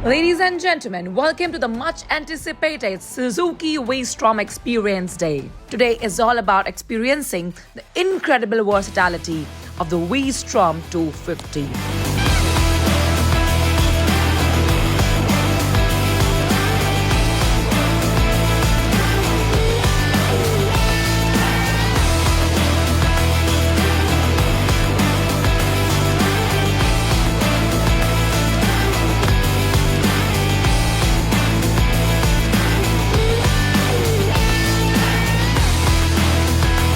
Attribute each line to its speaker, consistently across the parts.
Speaker 1: Ladies and gentlemen, welcome to the much anticipated Suzuki V-Strom Experience Day. Today is all about experiencing the incredible versatility of the V-Strom 250.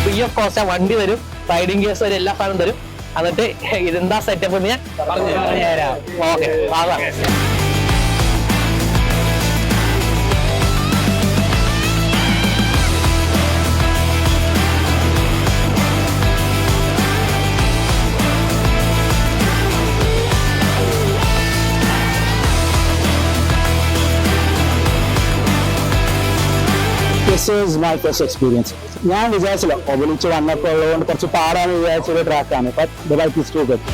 Speaker 2: Free of cost വണ്ടി വരും, riding gears വരും, എല്ലാ സാധനം തരും. എന്നിട്ട് ഇതെന്താ setup ഞാൻ പറഞ്ഞുതരാം. Okay,
Speaker 3: This is my first experience. ഞാൻ വിചാരിച്ചില്ല ഒബലിച്ച് വന്നപ്പോൾ ഉള്ളതുകൊണ്ട് കുറച്ച് പാടാന്ന് വിചാരിച്ചൊരു ട്രാക്കാണ്. But the bike is too good.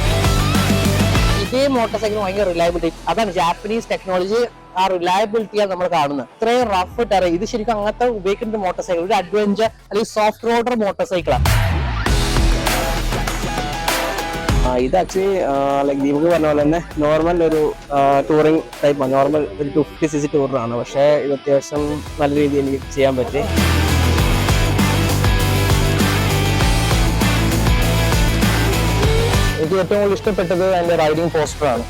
Speaker 2: ഇതേ മോട്ടോർ സൈക്കിൾ ഭയങ്കര റിലയബിലിറ്റി, അതാണ് ജാപ്പനീസ് ടെക്നോളജി. ആ റിലയബിലിറ്റിയാണ് നമ്മൾ കാണുന്നത്. ഇത്രയും റഫ് ടെറ, ഇത് ശരിക്കും അങ്ങനത്തെ ഉപയോഗിക്കുന്ന മോട്ടോർ സൈക്കിൾ, ഒരു അഡ്വഞ്ചർ അല്ലെങ്കിൽ സോഫ്റ്റ് റോഡർ മോട്ടോർ സൈക്കിളാണ്.
Speaker 4: ഇത് ആക്ച്വലി ലൈക്ക് ദീപക് പറഞ്ഞ പോലെ തന്നെ നോർമൽ ഒരു ടൂറിംഗ് ടൈപ്പാണ്. നോർമൽ ഒരു 250cc ടൂറിനാണ്. പക്ഷേ ഇത് അത്യാവശ്യം നല്ല രീതിയിൽ എനിക്ക് ചെയ്യാൻ പറ്റി.
Speaker 3: എനിക്ക് ഏറ്റവും കൂടുതൽ ഇഷ്ടപ്പെട്ടത് അതിന്റെ റൈഡിംഗ് പോസ്റ്ററാണ്.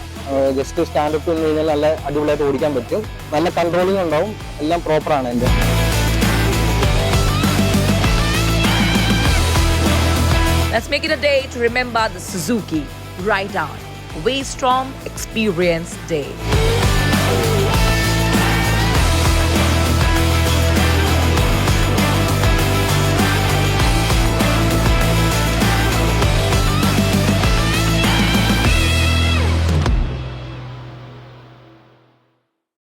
Speaker 3: ജസ്റ്റ് സ്റ്റാൻഡപ്പ് നിന്ന് കഴിഞ്ഞാൽ നല്ല അടിപൊളിയായിട്ട് ഓടിക്കാൻ പറ്റും. നല്ല കൺട്രോളിംഗ് ഉണ്ടാവും. എല്ലാം പ്രോപ്പറാണ് എൻ്റെ.
Speaker 1: Let's make it a day to remember the Suzuki. Right on. V-Strom Experience Day.